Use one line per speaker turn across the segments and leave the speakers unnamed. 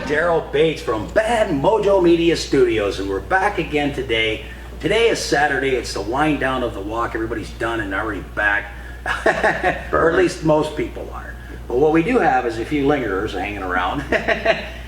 Daryl Bates from Bad Mojo Media Studios, and we're back again today. Today is Saturday. It's the wind down of the walk. Everybody's done and already back, or at least most people are. But what we do have is a few lingerers hanging around,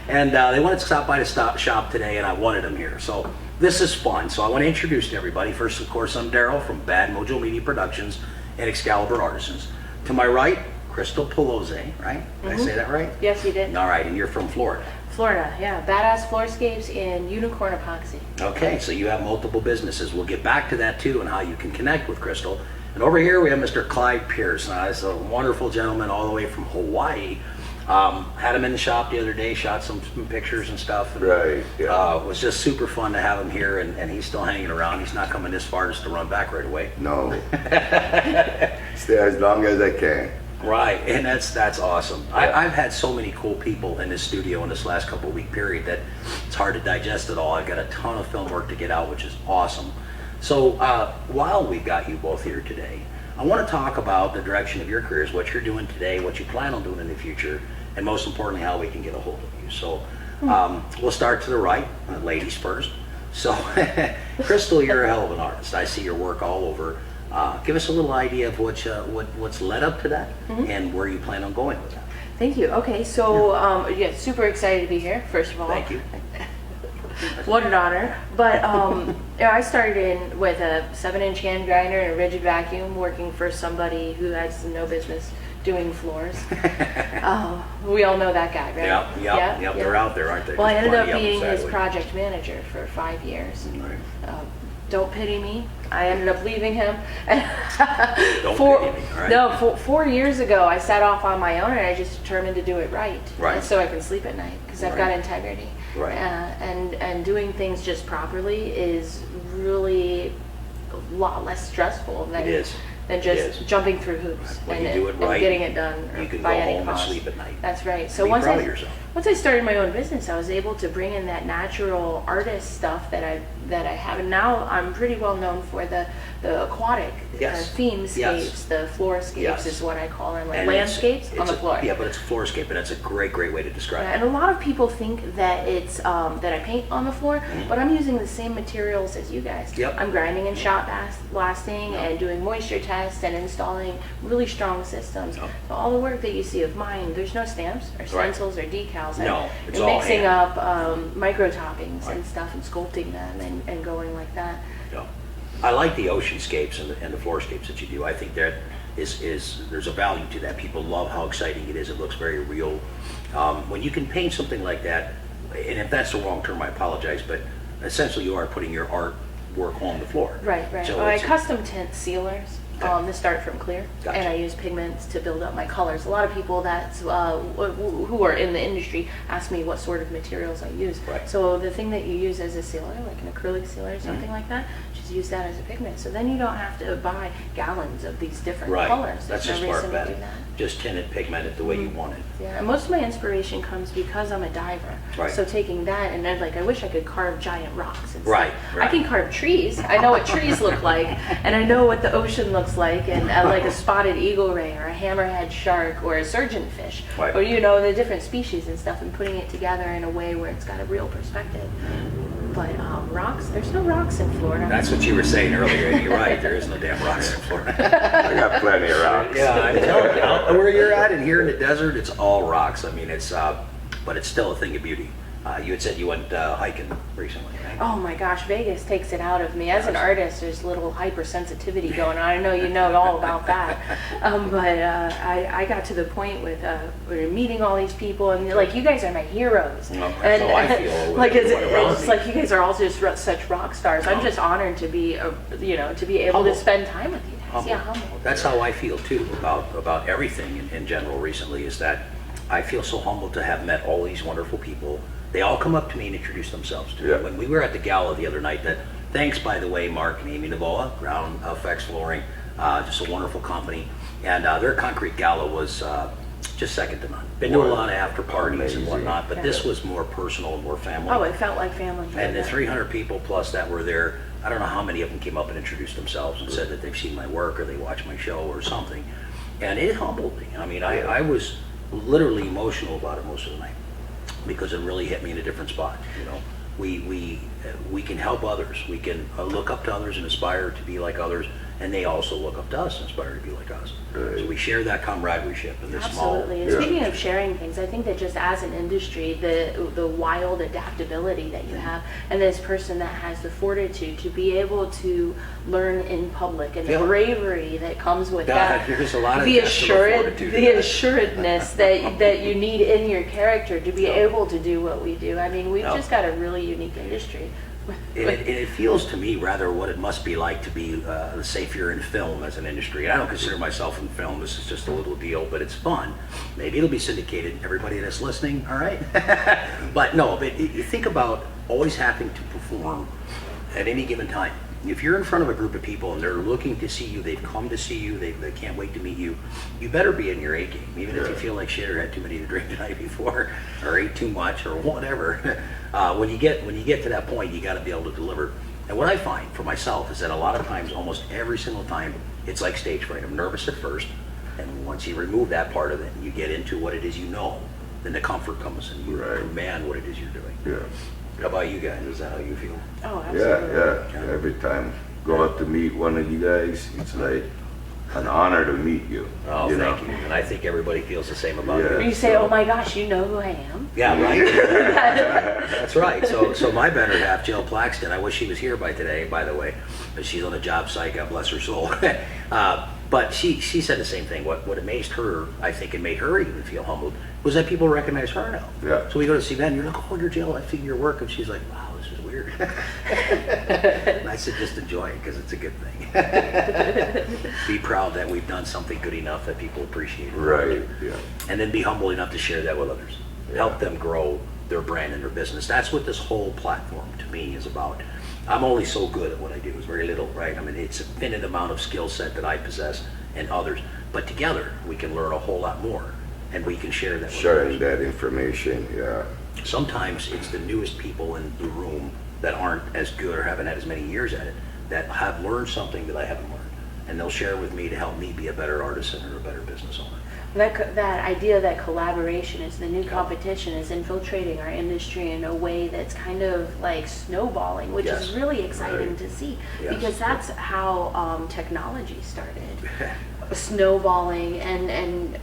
and they wanted to stop by the shop today, and I wanted them here. So this is fun. So I want to introduce to everybody. First, of course, I'm Daryl from Bad Mojo Media Productions and Excalibur Artisans. To my right, Ploszay, right? Did I say that right?
Yes, you did.
All right, and you're from Florida.
Florida, yeah. Badass Floorscapes and Unicorn Epoxy.
Okay, so you have multiple businesses. We'll get back to that too and how you can connect with Crystal. And over here we have Mr. Clyde Pearce. He's a wonderful gentleman all the way from Hawaii. Had him in the shop the other day, shot some pictures and stuff. And,
right, yeah.
It was just super fun to have him here, and he's still hanging around. He's not coming this far just to run back right away.
No. Stay as long as I can.
Right, and that's awesome. Yeah. I've had so many cool people in this studio in this last couple of week period that it's hard to digest it all. I've got a ton of film work to get out, which is awesome. So while we got you both here today, I want to talk about the direction of your careers, what you're doing today, what you plan on doing in the future, and most importantly, how we can get a hold of you. So we'll start to the right, ladies first. So Crystal, you're a hell of an artist. I see your work all over. Give us a little idea of what's led up to that and where you plan on going with that.
Thank you. Okay, so yeah, super excited to be here, first of all.
Thank you.
What an honor. But I started in with a 7-inch hand grinder and a rigid vacuum, working for somebody who has no business doing floors. We all know that guy, right?
Yeah. They're out there, aren't they?
Well, I ended up being his project manager for 5 years.
Right.
Don't pity me. I ended up leaving him.
Don't pity me, right?
No, 4 years ago, I set off on my own, and I just determined to do it right.
Right.
So I can sleep at night, because I've got integrity.
Right.
And doing things just properly is really a lot less stressful than just jumping through hoops
and
getting it done
you can
by
go
any
home
cost.
and sleep at night.
That's right. So
Be
once
proud of yourself.
once I started my own business, I was able to bring in that natural artist stuff that I have, and now I'm pretty well known for the aquatic themescapes, the floorscapes is what I call them, like landscapes on the floor.
Yeah, but it's a floorscape, and that's a great way to describe it.
And a lot of people think that it's that I paint on the floor, but I'm using the same materials as you guys.
Yep.
I'm grinding and shot blasting and doing moisture tests and installing really strong systems. So all the work that you see of mine, there's no stamps or stencils or decals.
No, it's
I'm
all
mixing
hand.
up micro toppings and stuff and sculpting them and going like that.
Yeah. I like the oceanscapes and the floorscapes that you do. I think that there's a value to that. People love how exciting it is. It looks very real. When you can paint something like that, and if that's the wrong term, I apologize, but essentially you are putting your artwork on the floor.
Right.
So
I custom tint sealers. To start from clear,
Gotcha.
And I use pigments to build up my colors. A lot of people who are in the industry ask me what sort of materials I use.
Right.
So the thing that you use as a sealer, like an acrylic sealer or something like that, just use that as a pigment. So then you don't have to buy gallons of these different colors.
That's
There's
just
no
smart
reason to
about
do
it.
that.
Just tint it, pigment it the way you want it.
Yeah, and most of my inspiration comes because I'm a diver.
Right.
So taking that and then I wish I could carve giant rocks and
Right.
stuff. I can carve trees. I know what trees look like, and I know what the ocean looks like, and like a spotted eagle ray or a hammerhead shark or a surgeonfish,
Right.
or the different species and stuff, and putting it together in a way where it's got a real perspective. But rocks, there's no rocks in Florida.
That's what you were saying earlier, and you're right. There is no damn rocks in Florida.
I got plenty of rocks.
Yeah, I know. Where you're at, and here in the desert, it's all rocks. I mean, but it's still a thing of beauty. You had said you went hiking recently, right?
Oh my gosh, Vegas takes it out of me. As an artist, there's a little hypersensitivity going on. I know you know all about that. But I got to the point with we're meeting all these people, and you guys are my heroes.
Well, that's how I feel.
It's like you guys are all just such rock stars. I'm just honored to be, to be able to spend time with you guys.
Humble.
Yeah, humble.
That's how I feel too about everything in general recently, is that I feel so humbled to have met all these wonderful people. They all come up to me and introduce themselves to me.
Yeah.
When we were at the gala the other night, thanks, by the way, Mark and Amy Navoa, Ground Effects Flooring, just a wonderful company. And their concrete gala was just second to none. Been doing a lot of after parties and whatnot, but this was more personal and more family.
Oh, it felt like family.
And the 300 people plus that were there, I don't know how many of them came up and introduced themselves and said that they've seen my work or they watched my show or something. And it humbled me. I mean, I was literally emotional about it most of the night. because it really hit me in a different spot. You know, we can help others. We can look up to others and aspire to be like others, and they also look up to us and aspire to be like us.
Right.
So we share that camaraderie in this small.
Absolutely. And speaking of sharing things, I think that just as an industry, the wild adaptability that you have, and this person that has the fortitude to be able to learn in public, and the bravery that comes with that,
There's a lot of
the
fortitude.
assuredness that you need in your character to be able to do what we do. I mean, we've just got a really unique industry.
It feels to me rather what it must be like to be, say, if you're in film as an industry. And I don't consider myself in film. This is just a little deal, but it's fun. Maybe it'll be syndicated. Everybody that's listening, all right? But no, but you think about always having to perform at any given time. If you're in front of a group of people and they're looking to see you, they've come to see you, they can't wait to meet you, you better be in your A game, even if you feel like shit or had too many to drink the night before or ate too much or whatever. When you get to that point, you got to be able to deliver. And what I find for myself is that a lot of times, almost every single time, it's like stage fright. I'm nervous at first, and once you remove that part of it and you get into what it is you know, then the comfort comes and you command what it is you're doing.
Yeah.
How about you guys? Is that how you feel?
Oh, absolutely.
Yeah. Every time go up to meet one of you guys, it's like an honor to meet you.
Oh, thank you. And I think everybody feels the same about
Yeah.
you.
You say, oh my gosh, you know who I am?
Yeah, right. That's right. So my better half, Jill Plaxton, I wish she was here by today, by the way, but she's on a job site, God bless her soul. But she said the same thing. What amazed her, I think, and made her even feel humbled, was that people recognize her now.
Yeah.
So we go to see Ben, you're like, oh, you're Jill, I see your work. And she's like, wow, this is weird. And I said, just enjoy it, because it's a good thing. Be proud that we've done something good enough that people appreciate it.
Right. Yeah.
And then be humble enough to share that with others. Help them grow their brand and their business. That's what this whole platform to me is about. I'm only so good at what I do. It's very little, right? I mean, it's a finite amount of skill set that I possess and others. But together, we can learn a whole lot more, and we can share that with
Sharing
others.
that information, yeah.
Sometimes it's the newest people in the room that aren't as good or haven't had as many years at it that have learned something that I haven't learned. And they'll share with me to help me be a better artisan or a better business owner.
That idea that collaboration is the new competition is infiltrating our industry in a way that's kind of like snowballing, which is really exciting to see, because that's how technology started, snowballing and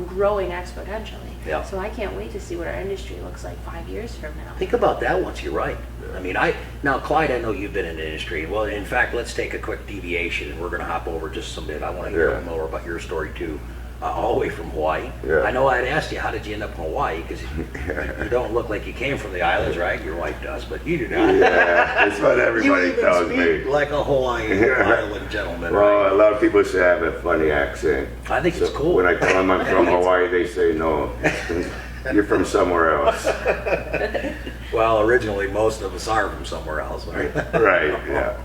growing exponentially.
Yeah.
So I can't wait to see what our industry looks like 5 years from now.
Think about that once you're right. I mean, now, Clyde, I know you've been in the industry. Well, in fact, let's take a quick deviation, and we're going to hop over just a bit. I want to hear more about your story, too, all the way from Hawaii.
Yeah.
I know I'd asked you, how did you end up in Hawaii? Because you don't look like you came from the islands, right? Your wife does, but you do not.
Yeah, that's what everybody
You
tells
even speak
me.
like a Hawaiian island gentleman,
Well,
right?
a lot of people say I have a funny accent.
I think it's cool.
When I tell them I'm from Hawaii, they say, no, you're from somewhere else.
Well, originally, most of us are from somewhere else, right?
Right, yeah.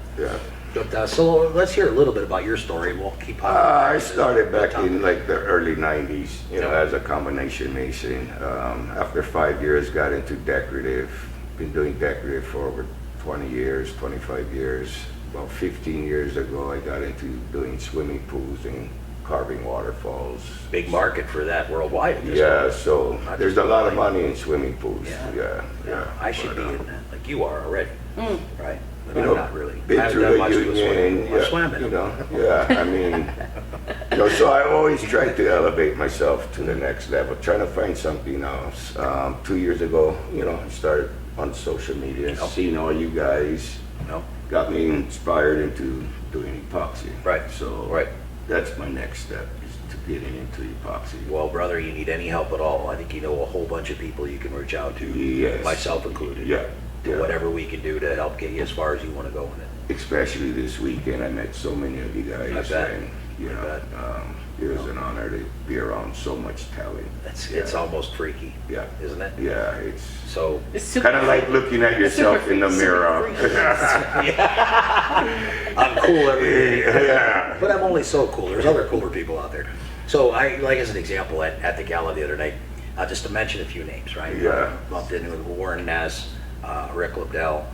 But, so let's hear a little bit about your story. We'll keep on.
I started back in like the early 90s, as a combination mason. After 5 years, got into decorative. Been doing decorative for over 20 years, 25 years. About 15 years ago, I got into doing swimming pools and carving waterfalls.
Big market for that worldwide at this
Yeah,
point.
so
Not
there's
just
a lot of
Hawaii.
money in swimming pools.
Yeah.
Yeah.
I should be in that, like you are already, right? But
You
I'm
know,
not really. I
been
haven't
through
done
the
much to the swimming.
union,
I swam in them.
I mean, so I always try to elevate myself to the next level, trying to find something else. 2 years ago, I started on social media, seeing all you guys, got me inspired into doing epoxy.
Right.
So that's my next step, is to getting into epoxy.
Well, brother, you need any help at all, I think you know a whole bunch of people you can reach out to,
Yes.
myself included.
Yeah.
Do whatever we can do to help get you as far as you want to go in it.
Especially this weekend, I met so many of you guys.
I bet.
And,
I bet.
it was an honor to be around so much talent.
It's almost freaky, isn't it?
Yeah, it's
So
kind of like looking at yourself in the mirror.
I'm cool every day.
Yeah.
But I'm only so cool. There's other cooler people out there. So I, like as an example, at the gala the other night, just to mention a few names, right?
Yeah.
Bumped into Warren Ness, Rick Liddell,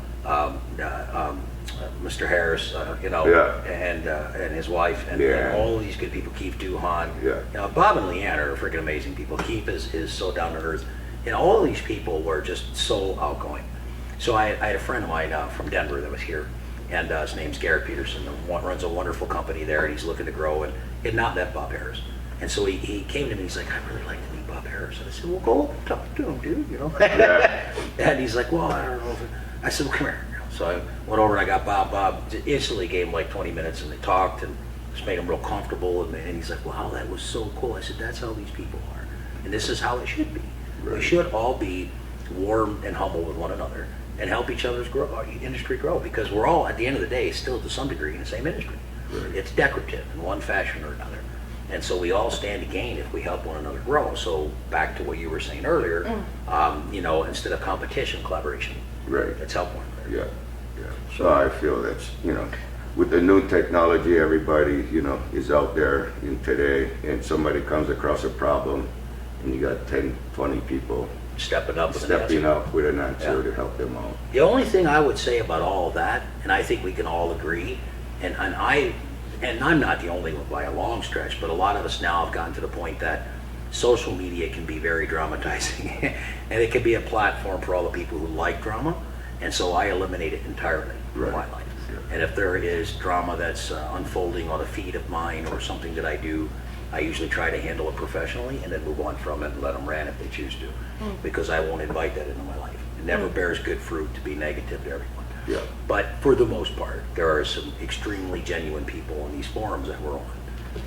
Mr. Harris, and his wife, and all these good people, Keith Duhan.
Yeah.
Bob and Leanne are freaking amazing people. Keith is so down to earth. And all these people were just so outgoing. So I had a friend of mine from Denver that was here, and his name's Garrett Peterson, runs a wonderful company there, and he's looking to grow, and he had not met Bob Harris. And so he came to me, he's like, "I'd really like to meet Bob Harris." And I said, "Well, go talk to him, dude, you know." And he's like, "Well, I don't know." I said, "Well, come here." So I went over and I got Bob. Bob instantly gave him like 20 minutes, and they talked and just made him real comfortable. And he's like, "Wow, that was so cool." I said, "That's how these people are, and this is how it should be. We should all be warm and humble with one another and help each other's industry grow, because we're all, at the end of the day, still to some degree in the same industry. It's decorative in one fashion or another. And so we all stand to gain if we help one another grow." So back to what you were saying earlier, you know, instead of competition, collaboration.
Right.
Let's help one another.
Yeah. So I feel that's, you know, with the new technology, everybody, you know, is out there today, and somebody comes across a problem, and you got 10, 20 people
Stepping up with an
stepping
answer.
up with an answer to help them out.
The only thing I would say about all of that, and I think we can all agree, and I'm not the only one by a long stretch, but a lot of us now have gotten to the point that social media can be very dramatizing, and it can be a platform for all the people who like drama, and so I eliminate it entirely from my life. And if there is drama that's unfolding on a feed of mine or something that I do, I usually try to handle it professionally and then move on from it and let them rant if they choose to, because I won't invite that into my life. It never bears good fruit to be negative to everyone.
Yeah.
But for the most part, there are some extremely genuine people in these forums that we're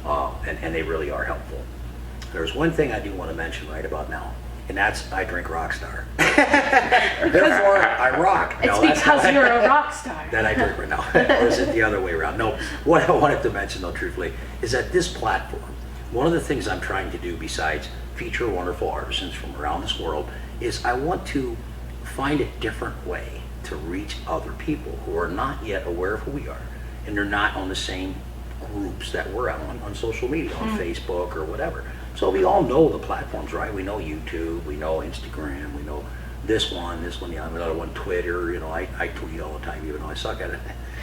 on, and they really are helpful. There's one thing I do want to mention right about now, and that's I drink Rockstar. Therefore, I rock.
It's because you're a rock star.
That I drink right now. Or is it the other way around? No, what I wanted to mention, though, truthfully, is that this platform, one of the things I'm trying to do besides feature wonderful artisans from around this world, is I want to find a different way to reach other people who are not yet aware of who we are, and they're not on the same groups that we're on social media, on Facebook or whatever. So we all know the platforms, right? We know YouTube, we know Instagram, we know this one, yeah, another one, Twitter. You know, I tweet all the time, even though I suck at it.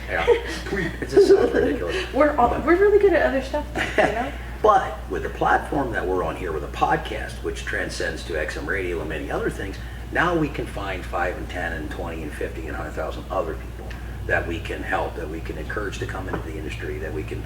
Yeah, tweet. It just sounds ridiculous.
We're really good at other stuff, though, you know?
But with the platform that we're on here, with a podcast, which transcends to XM radio and many other things, now we can find 5 and 10 and 20 and 50 and 100,000 other people that we can help, that we can encourage to come into the industry, that we can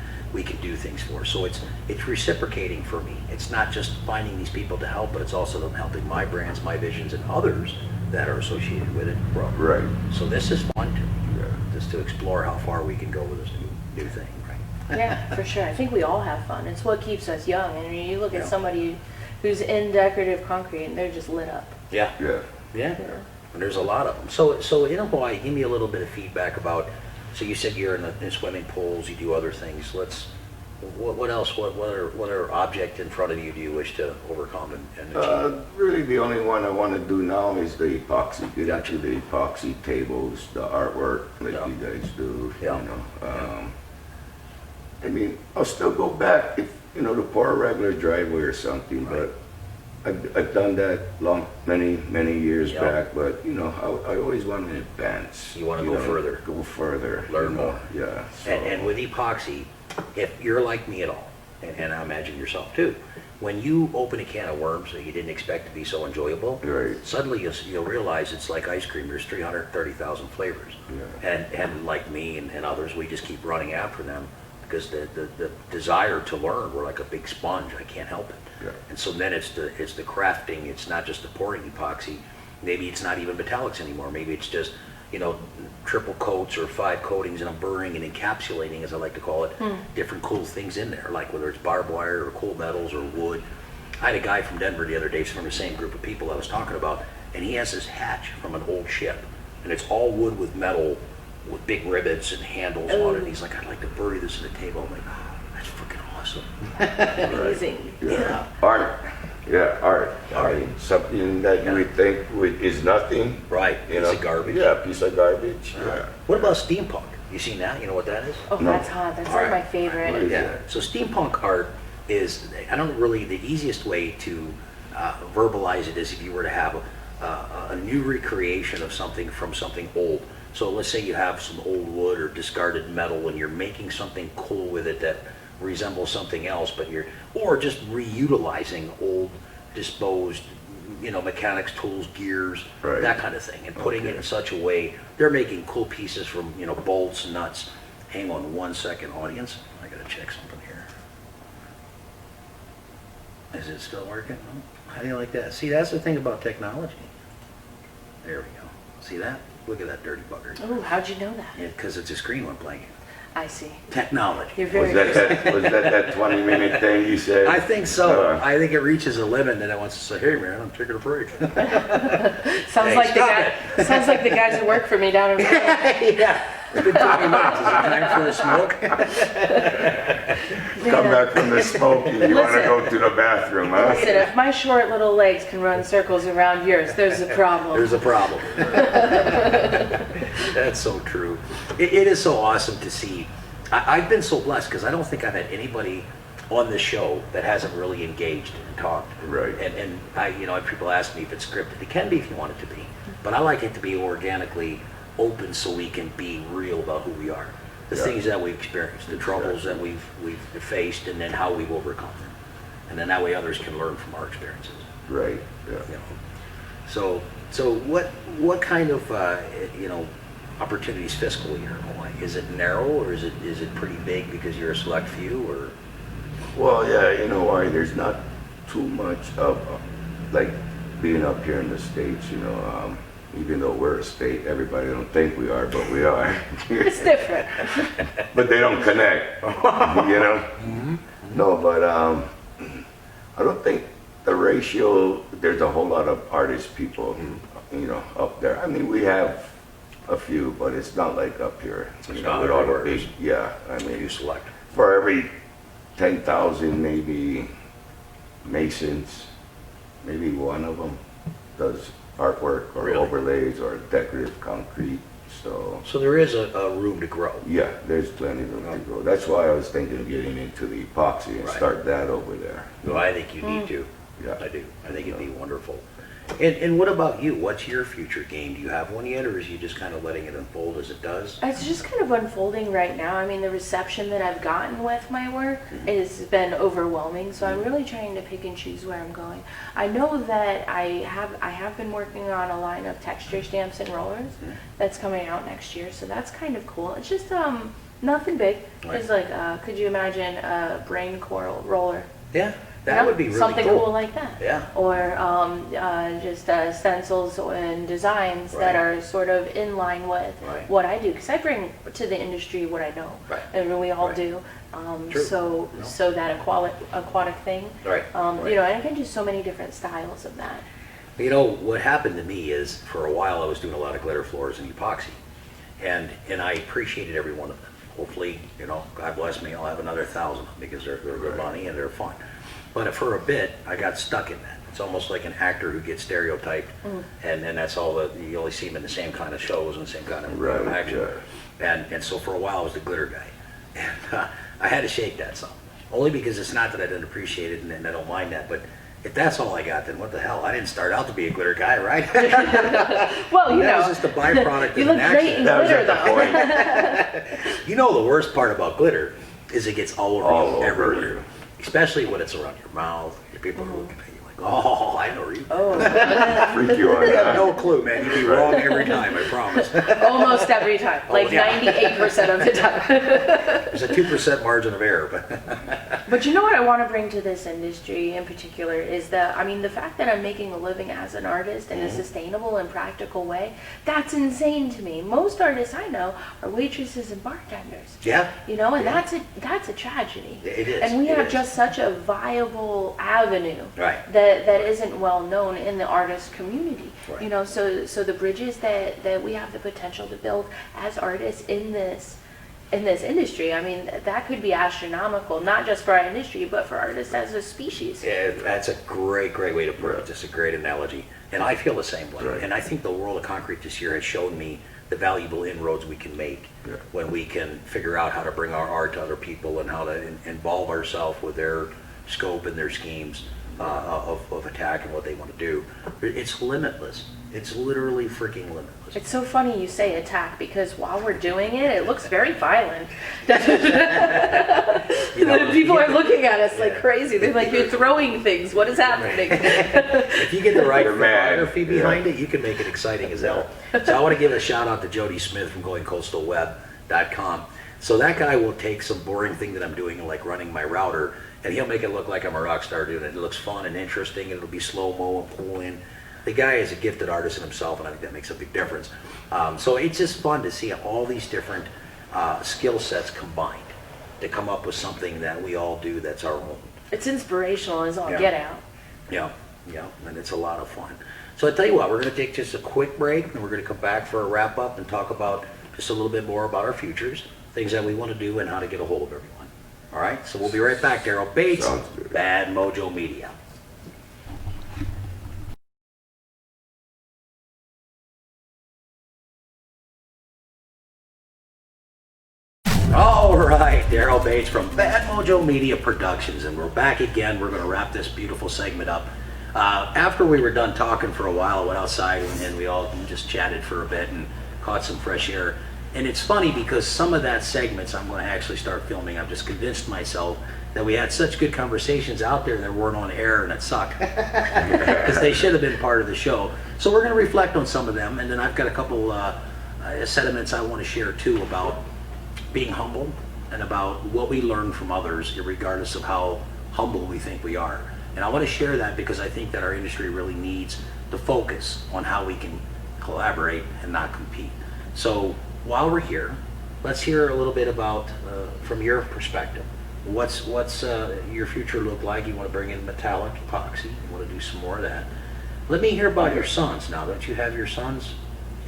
do things for. So it's reciprocating for me. It's not just finding these people to help, but it's also them helping my brands, my visions, and others that are associated with it grow.
Right.
So this is fun to me, just to explore how far we can go with this new thing, right?
Yeah, for sure. I think we all have fun. It's what keeps us young. And you look at
Yeah.
somebody who's in decorative concrete and they're just lit up.
Yeah.
Yeah.
And there's a lot of them. So in Hawaii, give me a little bit of feedback about. So you said you're in swimming pools. You do other things. What else? What other object in front of you do you wish to overcome and achieve?
Really, the only one I want to do now is the epoxy. Get into the epoxy tables, the artwork that you guys do.
Yeah.
You know, I mean, I'll still go back if to pour a regular driveway or something, but I've done that many years back. But I always want to advance.
You want to go further.
Go further.
Learn more.
Yeah. So.
And with epoxy, if you're like me at all, and I imagine yourself too, when you open a can of worms that you didn't expect to be so enjoyable,
right.
Suddenly you'll realize it's like ice cream. There's 330,000 flavors.
Yeah.
And like me and others, we just keep running after them because the desire to learn, we're like a big sponge. I can't help it.
Yeah.
And so then it's the crafting. It's not just the pouring epoxy. Maybe it's not even metallics anymore. Maybe it's just triple coats or 5 coatings, and I'm burring and encapsulating, as I like to call it, different cool things in there, like whether it's barbed wire or cool metals or wood. I had a guy from Denver the other day, from the same group of people I was talking about, and he has this hatch from an old ship, and it's all wood with metal, with big rivets and handles on it. And he's like, "I'd like to bury this in a table." I'm like, "Oh, that's freaking awesome."
Amazing.
Yeah. Art. Yeah, art. I mean, something that you would think is nothing.
Right. Piece of garbage.
Yeah, piece of garbage. Yeah.
What about steampunk? You seen that? You know what that is?
Oh,
No.
that's hot. That's
All
like
right.
my favorite.
Yeah. So steampunk art is, the easiest way to verbalize it is if you were to have a new recreation of something from something old. So let's say you have some old wood or discarded metal and you're making something cool with it that resembles something else, or just reutilizing old disposed mechanics, tools, gears,
Right.
that kind of thing, and putting it in such a way. They're making cool pieces from, bolts, nuts. Hang on 1 second, audience. I gotta check something here. Is it still working? No? How do you like that? See, that's the thing about technology. There we go. See that? Look at that dirty bugger.
Ooh, how'd you know that?
Yeah, because it's a screen went blank.
I see.
Technology.
You're
Was
very
that 20-minute thing you said?
I think so.
Uh,
I think it reaches a limit, and then it wants to say, "Hey, man, I'm taking a break."
sounds
Hey,
like the
stop
sounds like the guys who work for me down in Florida.
Yeah. It's been 20 minutes. Is it time for a smoke?
Come back from the smoke. You want to
Listen.
go to the bathroom, huh?
Listen, if my short little legs can run circles around yours, there's a problem.
There's a problem. That's so true. It is so awesome to see. I've been so blessed because I don't think I've had anybody on the show that hasn't really engaged and talked.
Right.
And people ask me if it's scripted. It can be if you want it to be, but I like it to be organically open so we can be real about who we are, the
Yeah.
things that we've experienced, the troubles that we've faced, and then how we've overcome them, and then that way others can learn from our experiences.
Right. Yeah.
You know. So what kind of opportunities fiscally here in Hawaii? Is it narrow, or is it pretty big because you're a select few, or?
Well, yeah, why there's not too much of like being up here in the States, even though we're a state, everybody don't think we are, but we are.
It's different.
But they don't connect,
Mm-hmm.
No, but I don't think the ratio, there's a whole lot of artist people, up there. I mean, we have a few, but it's not like up here.
It's not
with all the
everywhere.
big, yeah, I
You
mean,
select.
for every 10,000 maybe masons, maybe one of them does artwork or
Really?
overlays or decorative concrete. So
So there is a room to grow.
yeah, there's plenty of room to go. That's why I was thinking of getting into the epoxy and
Right.
start that over there.
Well, I think you need to.
Yeah.
I do. I think it'd be wonderful. And what about you? What's your future game? Do you have one yet, or is you just kind of letting it unfold as it does?
It's just kind of unfolding right now. I mean, the reception that I've gotten with my work has been overwhelming, so I'm really trying to pick and choose where I'm going. I know that I have been working on a line of texture stamps and rollers that's coming out next year, so that's kind of cool. It's just nothing big.
Right.
It's like, could you imagine a brain coral roller?
Yeah, that
Yeah,
would be really
something
cool.
cool like that.
Yeah.
Or just stencils and designs that
Right.
are sort of in line with
Right.
what I do, because I bring to the industry what I know,
Right.
and we all
Right.
do.
True.
So that aquatic thing,
Right.
and I can do so many different styles of that.
What happened to me is, for a while I was doing a lot of glitter floors and epoxy, and I appreciated every one of them. Hopefully, God bless me, I'll have another 1,000 because they're good money and they're fun. But for a bit, I got stuck in that. It's almost like an actor who gets stereotyped, and that's all you only see him in the same kind of shows and the same kind of
Right,
action. And so for a while I was the glitter guy, and I had to shake that some. Only because it's not that I didn't appreciate it and I don't mind that, but if that's all I got, then what the hell? I didn't start out to be a glitter guy, right?
Well,
That was just a byproduct
you
of
look
an
great in
accident.
That was
glitter,
at the
though.
point.
The worst part about glitter is it gets all over
All
you
over
everywhere.
you.
Especially when it's around your mouth. People are looking at you like, oh, I know you.
Oh,
Freak you on
You have
that.
no clue, man. You'd be wrong every time, I promise.
almost every time, like
yeah.
98% of the time.
There's a 2% margin of error, but
But you know what I want to bring to this industry in particular is the fact that I'm making a living as an artist in a sustainable and practical way, that's insane to me. Most artists I know are waitresses and bartenders.
yeah.
And that's a tragedy.
It is,
And we
it
have
is.
just such a viable avenue
Right.
that isn't well known in the artist community.
Right.
So the bridges that we have the potential to build as artists in this industry, I mean, that could be astronomical, not just for our industry, but for artists as a species.
Yeah, that's a great way to put it. That's a great analogy. And I feel the same way.
Right.
And I think the world of concrete this year has shown me the valuable inroads we can make when we can figure out how to bring our art to other people and how to involve ourselves with their scope and their schemes of attack and what they want to do. It's limitless. It's literally freaking limitless.
It's so funny you say attack, because while we're doing it, it looks very violent. People are looking at us like crazy. They're like, you're throwing things. What is happening?
If you get the right
You're mad.
photography behind it, you can make it exciting as hell. So I want to give a shout out to Jody Smith from GoingCoastalWeb.com. So that guy will take some boring thing that I'm doing, like running my router, and he'll make it look like I'm a rock star doing it. It looks fun and interesting, and it'll be slow-mo and pull in. The guy is a gifted artist in himself, and I think that makes a big difference. So it's just fun to see all these different skill sets combined to come up with something that we all do that's our own.
It's inspirational as all
Yeah.
get out.
Yeah, and it's a lot of fun. So I tell you what, we're going to take just a quick break, and we're going to come back for a wrap up and talk about just a little bit more about our futures, things that we want to do, and how to get a hold of everyone. All right, so we'll be right back. Daryl Bates,
Sounds good.
Bad Mojo Media. All right, Daryl Bates from Bad Mojo Media Productions, and we're back again. We're going to wrap this beautiful segment up. After we were done talking for a while, I went outside and we all just chatted for a bit and caught some fresh air. And it's funny because some of that segments I'm going to actually start filming. I've just convinced myself that we had such good conversations out there that weren't on air, and it sucked because they should have been part of the show. So we're going to reflect on some of them, and then I've got a couple sentiments I want to share too about being humble and about what we learn from others, regardless of how humble we think we are. And I want to share that because I think that our industry really needs to focus on how we can collaborate and not compete. So while we're here, let's hear a little bit about, from your perspective, what's your future look like? You want to bring in metallic epoxy, you want to do some more of that. Let me hear about your sons now. Don't you have your sons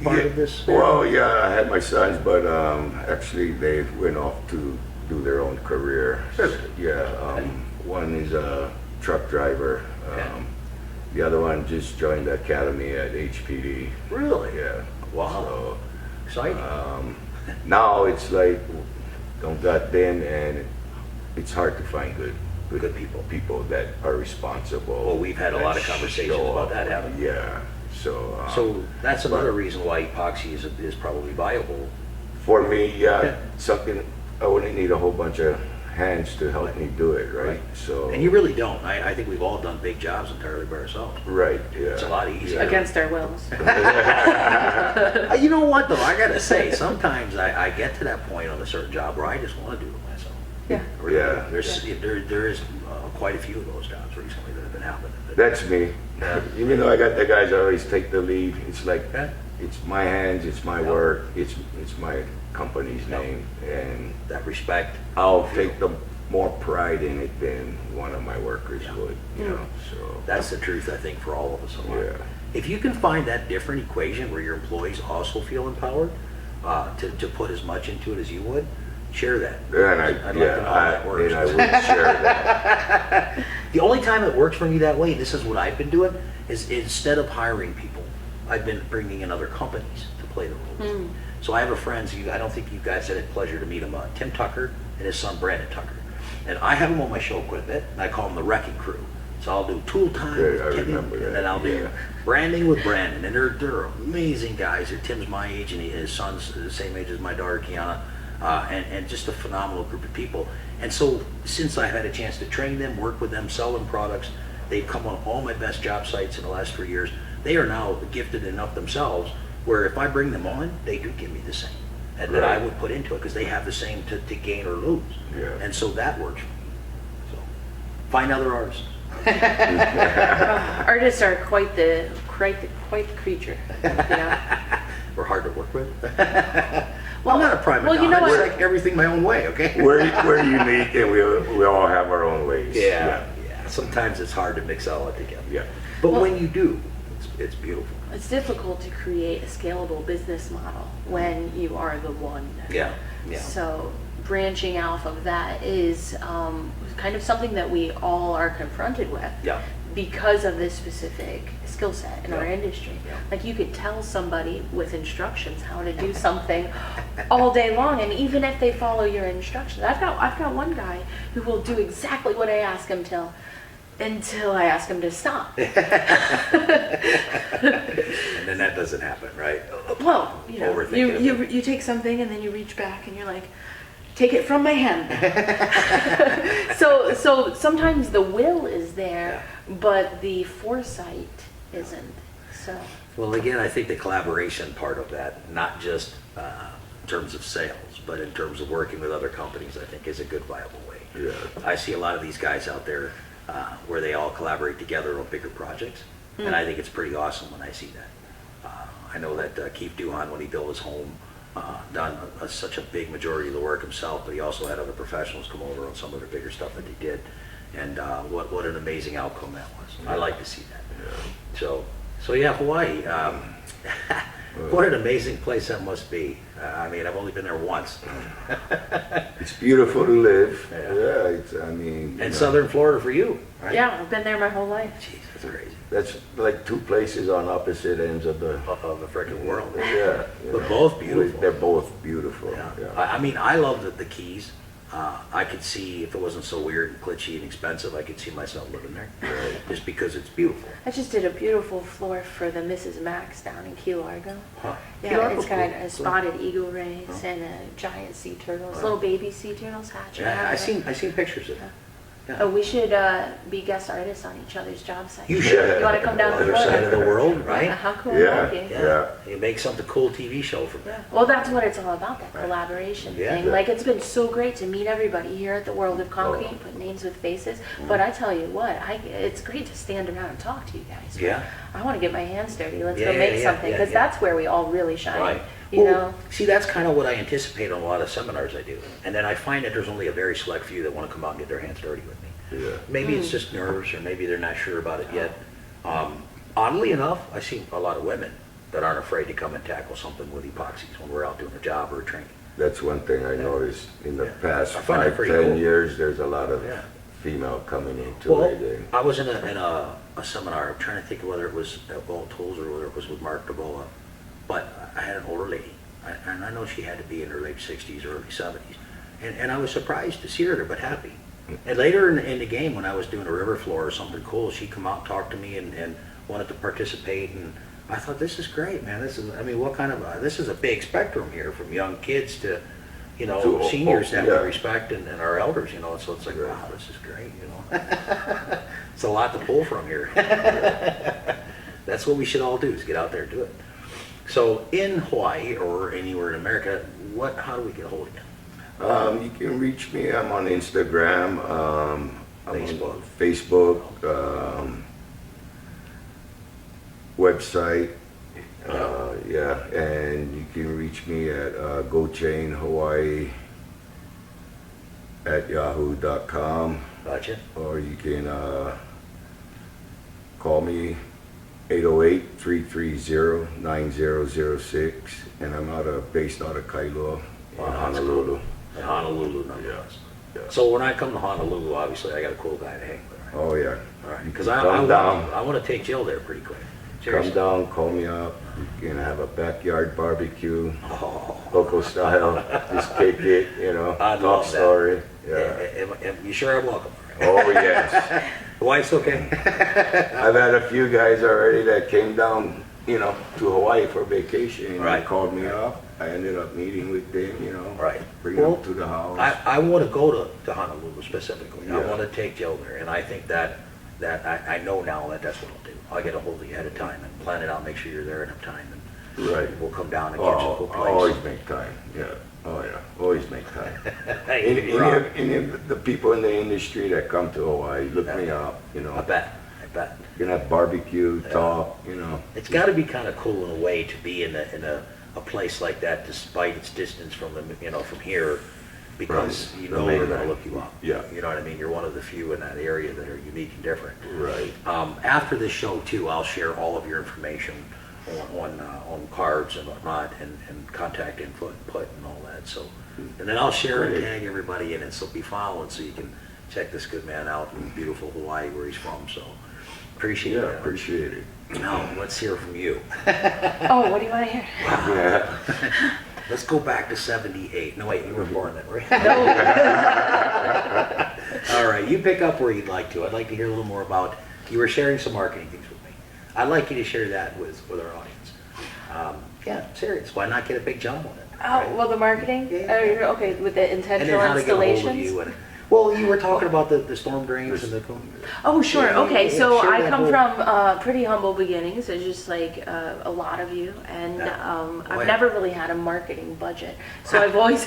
part of this?
Well, yeah, I had my sons, but actually they went off to do their own career. Yeah, one is a truck driver. The other one just joined the academy at HPD.
Really?
Yeah.
Wow.
So,
Exciting.
now it's like don't got then, and it's hard to find good people that are responsible.
Well, we've had a lot of conversations about that, haven't we?
Yeah. So.
So that's another reason why epoxy is probably viable.
For me, yeah, something I wouldn't need a whole bunch of hands to help me do it, right? So.
And you really don't. I think we've all done big jobs entirely by ourselves.
Right. Yeah.
It's a lot easier.
Against our wills.
You know what though? I gotta say, sometimes I get to that point on a certain job where I just want to do it myself.
Yeah.
Really.
Yeah.
There is quite a few of those jobs recently that have been happening.
That's me. Even though I got the guys that always take the lead, it's like
Yeah.
it's my hands, it's my
Yeah.
work, it's my company's name, and
That respect.
I'll take the more pride in it than one of my workers would. You know, so
That's the truth, I think, for all of us.
yeah.
If you can find that different equation where your employees also feel empowered to put as much into it as you would, share that.
And
I'd like to know how that works.
and I would share that.
The only time it works for me that way, this is what I've been doing, is instead of hiring people, I've been bringing in other companies to play the roles. So I have a friend, I don't think you guys had the pleasure to meet him, Tim Tucker and his son Brandon Tucker. And I have them on my show quite a bit, and I call them the Wrecking Crew. So I'll do Tool Time
Yeah,
with
I
Timmy,
remember that,
and then I'll do
yeah.
Branding with Brandon. And they're amazing guys. Tim's my age, and his son's the same age as my daughter, Kiana. And just a phenomenal group of people. And so since I've had a chance to train them, work with them, sell them products, they've come on all my best job sites in the last 3 years. They are now gifted enough themselves where if I bring them on, they do give me the same and that I would put into it because they have the same to gain or lose.
Yeah.
And so that works for me. So find other artists.
Artists are quite the creature. You know?
We're hard to work with. Well, I'm not a prime
well, you know
I just
what?
like everything my own way, okay?
We're unique, and we all have our own ways.
Yeah. Sometimes it's hard to mix all that together.
Yeah.
But
Well-
when you do, it's beautiful.
It's difficult to create a scalable business model when you are the one.
Yeah.
So branching off of that is kind of something that we all are confronted with
Yeah.
because of this specific skill set in our
Yeah.
industry.
Yeah.
Like you could tell somebody with instructions how to do something all day long, and even if they follow your instructions, I've got one guy who will do exactly what I ask him until I ask him to stop.
And then that doesn't happen, right?
Well, you know,
Overthinking
you take something and then you reach back and you're like, take it from my hand. So sometimes the will is there, but the foresight isn't. So.
Well, again, I think the collaboration part of that, not just in terms of sales, but in terms of working with other companies, I think is a good viable way.
Yeah.
I see a lot of these guys out there where they all collaborate together on bigger projects, and I think it's pretty awesome when I see that. I know that Keith Duhan, when he built his home, done such a big majority of the work himself, but he also had other professionals come over on some of the bigger stuff that he did, and what an amazing outcome that was. I like to see that.
Yeah.
So yeah, Hawaii. What an amazing place that must be. I mean, I've only been there once.
It's beautiful to live.
Yeah.
I mean.
And Southern Florida for you, right?
Yeah, I've been there my whole life.
Jeez, that's crazy.
That's like two places on opposite ends of the
freaking world.
Yeah.
But both beautiful.
They're both beautiful.
Yeah.
Yeah.
I mean, I love the Keys. I could see, if it wasn't so weird and glitchy and expensive, I could see myself living there.
Right.
Just because it's beautiful.
I just did a beautiful floor for the Mrs. Max down in Key Largo.
Huh.
Yeah,
Key Largo's
it's got
cool.
a spotted eagle rays and a giant sea turtles, little baby sea turtles hatching
Yeah,
out.
I seen pictures of that. Yeah.
Oh, we should be guest artists on each other's job sites.
You should.
You want to come down to
Other side of the
Florida?
world, right?
How cool
Yeah.
would that be?
Yeah.
You make something cool TV show from that.
Well, that's what it's all about, that collaboration
Yeah.
thing. Like, it's been so great to meet everybody here at the World of Concrete,
Oh.
put names with faces. But I tell you what, it's great to stand around and talk to you guys.
Yeah.
I want to get my hands dirty. Let's
Yeah,
go make
yeah,
something,
yeah,
because
yeah.
that's where we all really shine.
Right.
You
Well,
know?
see, that's kind of what I anticipate on a lot of seminars I do. And then I find that there's only a very select few that want to come out and get their hands dirty with me.
Yeah.
Maybe it's just nerves, or maybe they're not sure about it yet. Oddly enough, I see a lot of women that aren't afraid to come and tackle something with epoxies when we're out doing a job or a training.
That's one thing I noticed in the past
I find that
5,
pretty
10
cool.
years. There's a lot of
Yeah.
female coming into
Well,
it. And
I was in a seminar. I'm trying to think of whether it was at Ball Tools or whether it was with Mark DeBoa, but I had an older lady, and I know she had to be in her late 60s, early 70s, and I was surprised to see her there, but happy. And later in the game, when I was doing a river floor or something cool, she'd come out and talk to me and wanted to participate, and I thought, this is great, man. This is, I mean, what kind of, this is a big spectrum here, from young kids to, you know,
To
seniors that
yeah.
we respect and our elders, you know, so it's like, wow, this is great, you know. It's a lot to pull from here. That's what we should all do, is get out there and do it. So in Hawaii or anywhere in America, how do we get a hold of you?
you can reach me. I'm on Instagram. I'm
Facebook.
on Facebook. Website. Yeah, and you can reach me at GoChainHawaii at yahoo.com,
Gotcha.
or you can call me 808-330-9006, and I'm based out of Kailua in
Wow, that's
Honolulu.
In Honolulu, nonetheless.
Yeah.
So when I come to Honolulu, obviously I got a cool guy to hang with, right?
Oh yeah.
All right,
You
because
can
I
come down.
want to take Jill there pretty quick.
Come
Seriously.
down, call me up. You can have a backyard barbecue,
Oh,
local style. Just kick it,
I'd
talk
love that.
story. Yeah.
you sure I'm welcome?
Oh yes.
The wife's okay?
I've had a few guys already that came down, to Hawaii for vacation. And
Right.
They called me up. I ended up meeting with them,
Right.
bring
Well,
them to the house.
I want to go to Honolulu specifically. I
Yeah.
want to take Jill there, and I think that I know now that that's what I'll do. I'll get a hold of you ahead of time and plan it out, make sure you're there in time, and
Right.
we'll come down and get you a cool
I always
place.
make time. Yeah. Oh yeah. Always make time.
Hey, you're on.
Any of the people in the industry that come to Hawaii, look me up.
I bet.
You can have barbecue, talk.
It's got to be kind of cool in a way to be in a place like that, despite its distance from from here, because
From
you
the
know they're going to
mainland.
look you up.
Yeah.
You know what I mean? You're one of the few in that area that are unique and different.
Right.
After this show too, I'll share all of your information on cards and whatnot, and contact info and all that. So, and then I'll share and
Great.
tag everybody in it. So be following, so you can check this good man out in beautiful Hawaii, where he's from. So appreciate
Yeah.
it.
Appreciate it.
Now let's hear from you.
Oh, what do you want to hear?
Yeah.
Let's go back to '78. No, wait, you were born then, right? All right, you pick up where you'd like to. I'd like to hear a little more about. You were sharing some marketing things with me. I'd like you to share that with our audience. Yeah, serious. Why not get a big jump on it?
Oh, well, the marketing?
Yeah.
Okay, with the
And then
intentional
how to get a hold of
installations?
you. Well, you were talking about the storm drains and the...
Oh, sure.
Yeah,
Okay,
yeah,
so
share
I
that
come
whole-
from pretty humble beginnings, it's just like a lot of you, and
Yeah.
I've
Why?
never really had a marketing budget. So I've always,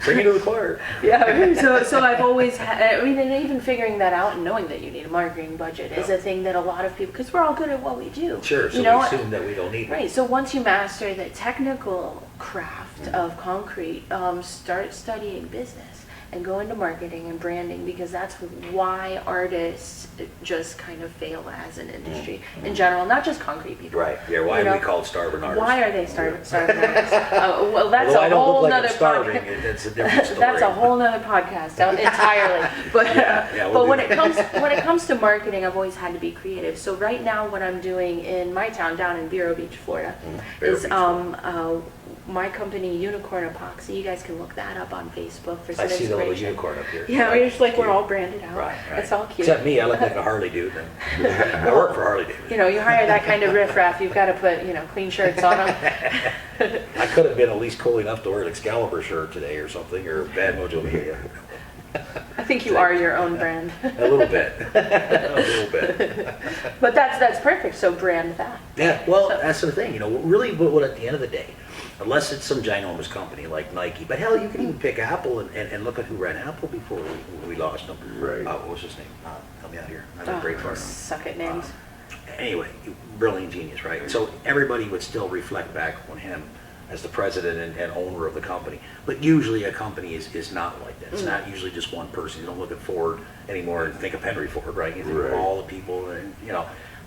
Bring it to the choir.
yeah, so I've always had, I mean, and even figuring that out and knowing that you need a marketing budget is a thing that a lot of people, because we're all good at what we do.
Sure, so
you know?
we assume that we don't need it.
Right, so once you master the technical craft of concrete, start studying business and go into marketing and branding, because that's why artists just kind of fail as an industry in general, not just concrete people.
Right, yeah, why are we called starving artists?
Why are they starving artists? Well, that's
Although I
a
don't
whole
look like I'm
nother
starving,
podcast.
it's a different story.
That's a whole nother podcast entirely. But
Yeah, we'll
but
do
when
that.
it comes to marketing, I've always had to be creative. So right now, what I'm doing in my town down in Vero Beach, Florida,
Vero
is
Beach,
my company Unicorn Epoxy. You guys can look that up on Facebook for some
I see the little
inspiration.
unicorn up here.
Yeah, we're just like we're all branded out.
Right, right.
It's all cute.
Except me, I look like a Harley dude. I work for Harley Davidson.
You know, you hire that kind of riffraff, you've got to put, clean shirts on them.
I could have been at least cool enough to wear an Excalibur shirt today or something, or Bad Mojo Media.
I think you are your own brand.
A little bit. A little bit.
But that's perfect, so brand that.
Yeah, well, that's the thing, really what at the end of the day, unless it's some ginormous company like Nike, but hell, you can even pick Apple and look at who ran Apple before we lost them.
Right.
What was his name? Help me out here. I'm a great partner.
Suck at names.
Anyway, brilliant genius, right? So everybody would still reflect back on him as the president and owner of the company. But usually a company is not like that. It's not usually just one person. You don't look at Ford anymore and think of Henry Ford, right? You think of
Right.
all the people, and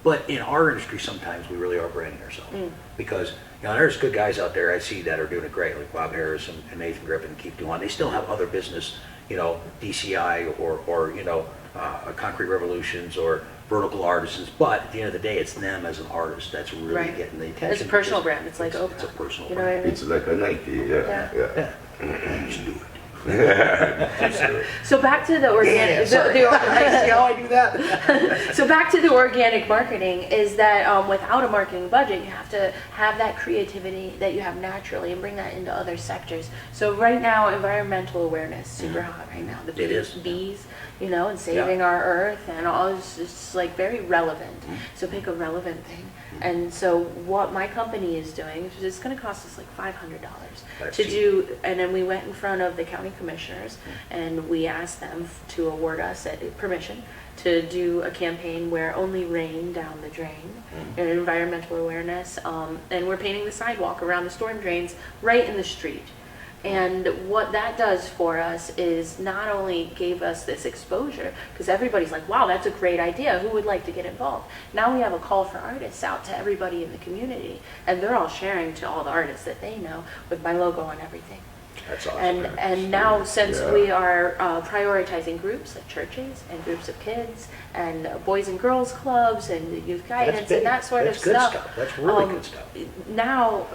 But in our industry, sometimes we really are branding ourselves because there's good guys out there I see that are doing it great, like Bob Harris and Nathan Griffin keep doing. They still have other business, DCI or Concrete Revolutions or Vertical Artisans. But at the end of the day, it's them as an artist that's really
Right.
getting the attention.
It's a personal
because
brand. It's like
it's a personal
you know what I
brand.
mean?
It's like a Nike, yeah.
Yeah, you should do it.
So back to the organic.
See how I do that?
So back to the organic marketing is that without a marketing budget, you have to have that creativity that you have naturally and bring that into other sectors. So right now, environmental awareness super hot right now. The
It is.
bees, and saving our earth and all is just like very relevant. So pick a relevant thing. And so what my company is doing is it's going to cost us like $500
That's
to
cheap.
do, and then we went in front of the county commissioners and we asked them to award us permission to do a campaign where only rain down the drain and environmental awareness, and we're painting the sidewalk around the storm drains right in the street. And what that does for us is not only gave us this exposure, because everybody's like, wow, that's a great idea. Who would like to get involved? Now we have a call for artists out to everybody in the community, and they're all sharing to all the artists that they know with my logo and everything.
That's awesome.
And now since
Yeah.
we are prioritizing groups like churches and groups of kids and boys and girls clubs and youth guidance
big.
and that sort
That's
of
good
stuff.
stuff. That's really good stuff.
Now,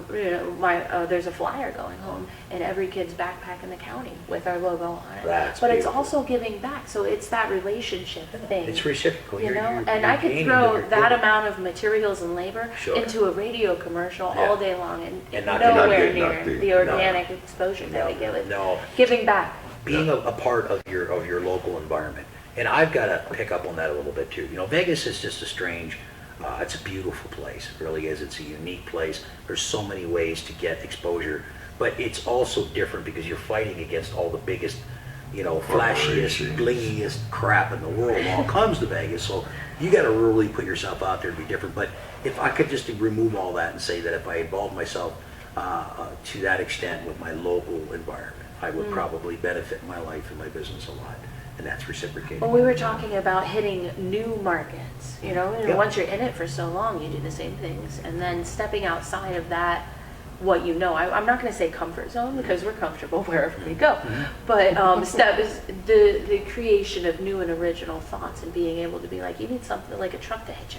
there's a flyer going home in every kid's backpack in the county with our logo on it.
That's
but it's
beautiful.
also giving back, so it's that relationship thing.
It's reciprocal.
You
You're-
know,
you're-
and
you're
I could
gaining
throw
what you're
that
giving.
amount of materials and labor
Sure.
into a radio commercial
Yeah.
all day long
And
and
not
nowhere
get
near
nothing.
the
No.
organic exposure that we give it.
No.
Giving back.
Being a part of your local environment. And I've got to pick up on that a little bit too. Vegas is just a strange, it's a beautiful place. It really is. It's a unique place. There's so many ways to get exposure, but it's also different because you're fighting against all the biggest, flashiest, blingiest crap in the world all comes to Vegas. So you got to really put yourself out there to be different. But if I could just remove all that and say that if I involve myself to that extent with my local environment, I would probably benefit my life and my business a lot, and that's reciprocated.
Well, we were talking about hitting new markets, and
Yeah.
once you're in it for so long, you do the same things, and then stepping outside of that, what I'm not going to say comfort zone because we're comfortable wherever we go, but step is the creation of new and original thoughts and being able to be like, you need something like a truck to hit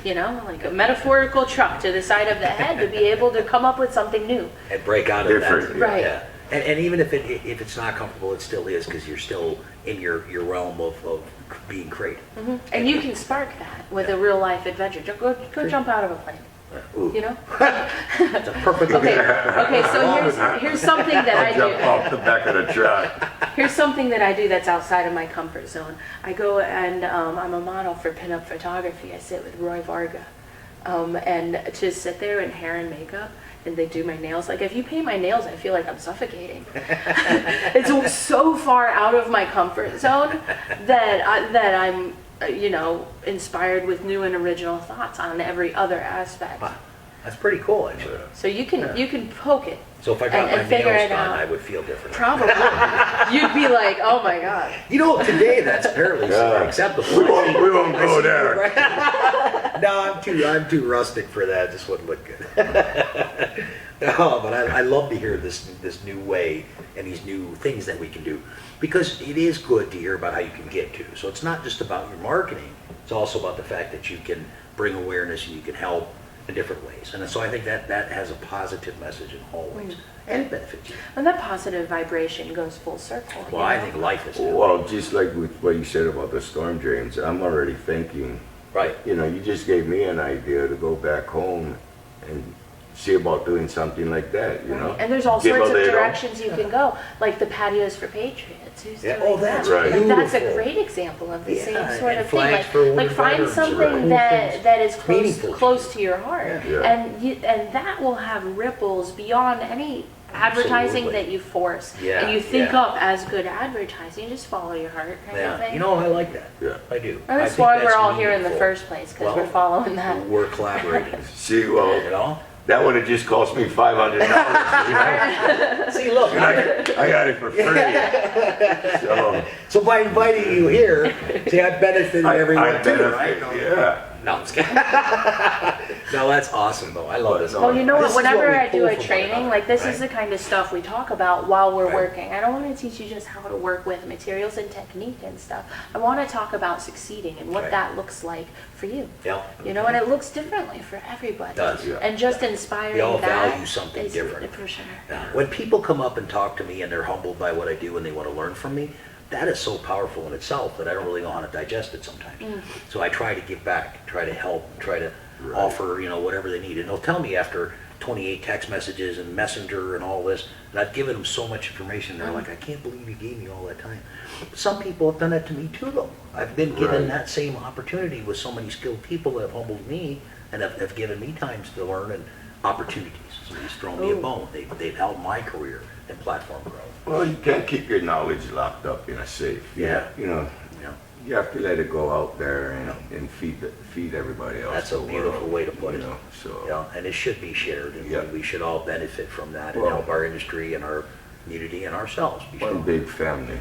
you, like a metaphorical truck to the side of the head to be able to come up with something new.
And break out of that.
Different,
yeah. Right.
Yeah. And even if it's not comfortable, it still is because you're still in your realm of being creative.
And you can spark that with a real life adventure. Go jump out of a plane.
Ooh.
You know?
It's a perfect
Okay,
example.
okay, so here's something that I
Jump
do.
off the back of the truck.
Here's something that I do that's outside of my comfort zone. I go and I'm a model for pinup photography. I sit with Roy Varga. And to sit there in hair and makeup and they do my nails. Like if you paint my nails, I feel like I'm suffocating. It's so far out of my comfort zone that I'm, inspired with new and original thoughts on every other aspect.
Wow. That's pretty cool, actually.
So you can poke it.
So if I got my
and figure
nails
it
done,
out.
I would feel different.
Probably. You'd be like, oh my God.
Today that's apparently acceptable.
We won't go there.
Right? No, I'm too rustic for that. This wouldn't look good. No, but I love to hear this new way and these new things that we can do, because it is good to hear about how you can get to. So it's not just about your marketing. It's also about the fact that you can bring awareness and you can help in different ways. And so I think that has a positive message in all ways. And it benefits you.
And that positive vibration goes full circle.
Well, I think life is that way.
Well, just like with what you said about the storm drains, I'm already thinking,
Right.
you just gave me an idea to go back home and see about doing something like that, you know?
Right. And there's all
Give
sorts
a
of
little.
directions you can go, like the patios for patriots. Who's
Yeah.
doing
Oh, that's
that?
right.
Like, that's a
beautiful.
great example of the
Yeah,
same sort
and
of thing.
flags for
Like
wounded
find
veterans,
something
right. Cool
that
things.
that is close
Meaningful to
close
you.
to your heart,
Yeah.
and that will have ripples beyond any advertising
Absolutely.
that you force
Yeah,
and you think
yeah.
up as good advertising. You just follow your heart, kind of
Yeah.
thing.
I like that.
Yeah.
I do.
And
I
that's
think
why we're
that's
all here in the
meaningful.
first place, because
Well,
we're following that.
We're collaborating.
See, well,
You know?
that would have just cost me $500.
See, look.
I got it for free.
So by inviting you here, see, I benefited everyone
I
too,
benefit,
right?
yeah.
No, I'm just kidding. No, that's awesome though. I love this.
Well, you know
This
what?
is what
Whenever
we
I do
pull
a
from
training,
one another,
like this
right?
is the kind of stuff we talk about while we're
Right.
working. I don't want to teach you just how to work with materials and technique and stuff. I want to talk about succeeding and what
Right.
that looks like for you.
Yeah.
And it looks differently for everybody.
It does.
Yeah.
And just inspiring
We all
that
value something
is-
different.
For sure.
Yeah. When people come up and talk to me and they're humbled by what I do and they want to learn from me, that is so powerful in itself that I don't really know how to digest it sometimes. So I try to give back, try to help, try to
Right.
offer, whatever they need. And they'll tell me after 28 text messages and messenger and all this, and I've given them so much information, they're like, I can't believe you gave me all that time. Some people have done that to me too, though. I've been given
Right.
that same opportunity with so many skilled people that have humbled me and have given me times to learn and opportunities. Somebody's thrown me a
Ooh.
bone. They've helped my career and platform growth.
Well, you can't keep your knowledge locked up in a safe.
Yeah.
You you have to let it go out there and feed everybody else.
That's a
the
beautiful
world,
way to put it.
So
Yeah, and it should be shared, and
Yeah.
we should all benefit from that and
Well-
help our industry and our community and ourselves. Be
one
sure.
big family.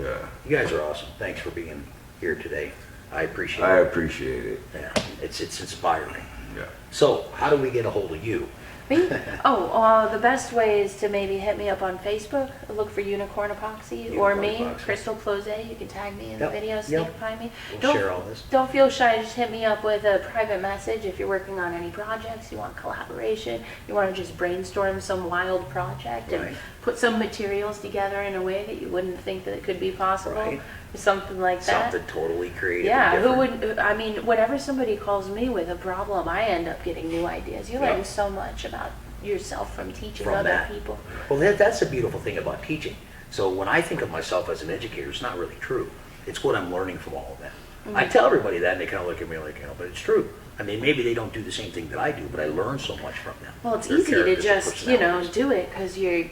Yeah,
You guys are awesome. Thanks for being here today. I appreciate
I
it.
appreciate it.
Yeah, it's inspiring.
Yeah.
So, how do we get a hold of you?
Me? The best way is to maybe hit me up on Facebook, look for Unicorn Epoxy, or
Unicorn
me,
Epoxy.
Crystal Ploszay. You can tag me in
Yep,
the video so
yep.
you can find me.
We'll share all this.
Don't feel shy. Just hit me up with a private message if you're working on any projects, you want collaboration, you want to just brainstorm some wild project and
Right.
put some materials together in a way that you wouldn't think that it could be possible,
Right.
or something like that.
Something totally creative.
Yeah,
and
who
different.
would, I mean, whenever somebody calls me with a problem, I end up getting new ideas. You
Yeah.
learn so much about yourself from teaching
From
other
that.
people.
Well, that's the beautiful thing about teaching. So when I think of myself as an educator, it's not really true. It's what I'm learning from all of them. I tell everybody that, and they kind of look at me like, but it's true. I mean, maybe they don't do the same thing that I do, but I learn so much from them.
Well, it's
Their
easy to
characters and
just,
personalities.
do it because you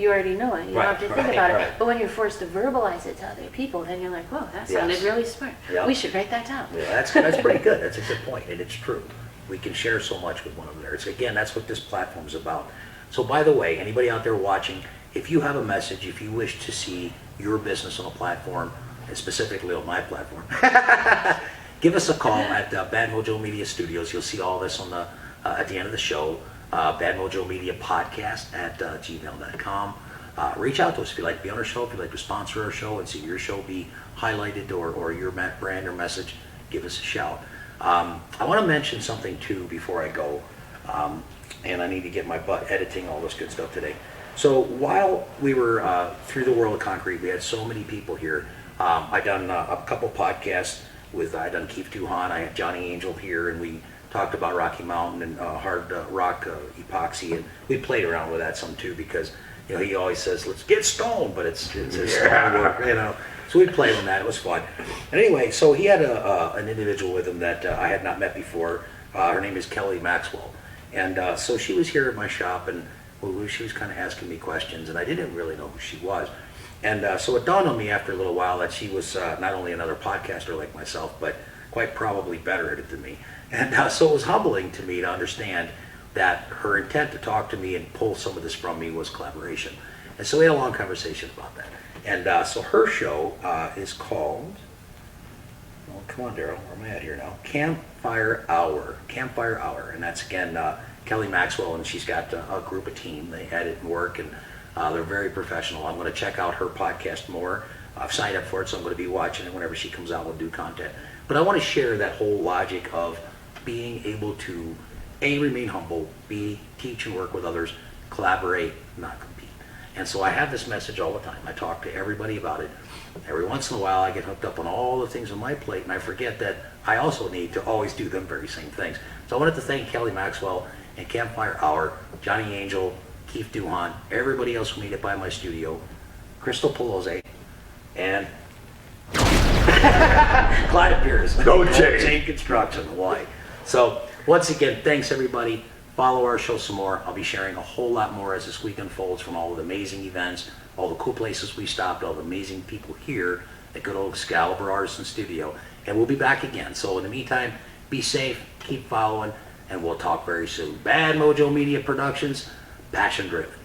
already know it. You don't
Right,
have to think
right,
about
right.
it. But when you're forced to verbalize it to other people, then you're like, whoa, that sounded
Yes.
really smart.
Yeah.
We should write that down.
Yeah, that's pretty good. That's a good point, and it's true. We can share so much with one another. Again, that's what this platform is about. So, by the way, anybody out there watching, if you have a message, if you wish to see your business on a platform, and specifically on my platform, give us a call at Bad Mojo Media Studios. You'll see all this on the at the end of the show. Bad Mojo Media Podcast at gmail.com. Reach out to us if you'd like to be on our show, if you'd like to sponsor our show and see your show be highlighted or your brand or message, give us a shout. I want to mention something too before I go, and I need to get my butt editing all this good stuff today. So while we were through the world of concrete, we had so many people here. I done a couple podcasts with I done Keith Duhan, I had Johnny Angel here, and we talked about Rocky Mountain and hard rock epoxy, and we played around with that some too because he always says, let's get stoned, but it's a stone work, So we played on that. It was fun. And anyway, so he had an individual with him that I had not met before. Her name is Kelly Maxwell. And so she was here at my shop, and she was kind of asking me questions, and I didn't really know who she was. And so it dawned on me after a little while that she was not only another podcaster like myself, but quite probably better at it than me. And so it was humbling to me to understand that her intent to talk to me and pull some of this from me was collaboration. And so we had a long conversation about that. And so her show is called, oh, come on, Daryl, where am I at here now? Campfire Hour. Campfire Hour. And that's, again, Kelly Maxwell, and she's got a group, a team. They edit and work, and they're very professional. I'm going to check out her podcast more. I've signed up for it, so I'm going to be watching it whenever she comes out. We'll do content. But I want to share that whole logic of being able to, A, remain humble, B, teach and work with others, collaborate, not compete. And so I have this message all the time. I talk to everybody about it. Every once in a while I get hooked up on all the things on my plate, and I forget that I also need to always do them very same things. So I wanted to thank Kelly Maxwell and Campfire Hour, Johnny Angel, Keith Duhan, everybody else who made it by my studio, Crystal Ploszay, and Clyde and Pearce.
Go Jay.
Chain Construction, Hawaii. So once again, thanks everybody. Follow our show some more. I'll be sharing a whole lot more as this week unfolds from all of the amazing events, all the cool places we stopped, all the amazing people here at good old Excalibur Artisan Studio. And we'll be back again. So in the meantime, be safe, keep following, and we'll talk very soon. Bad Mojo Media Productions, passion driven.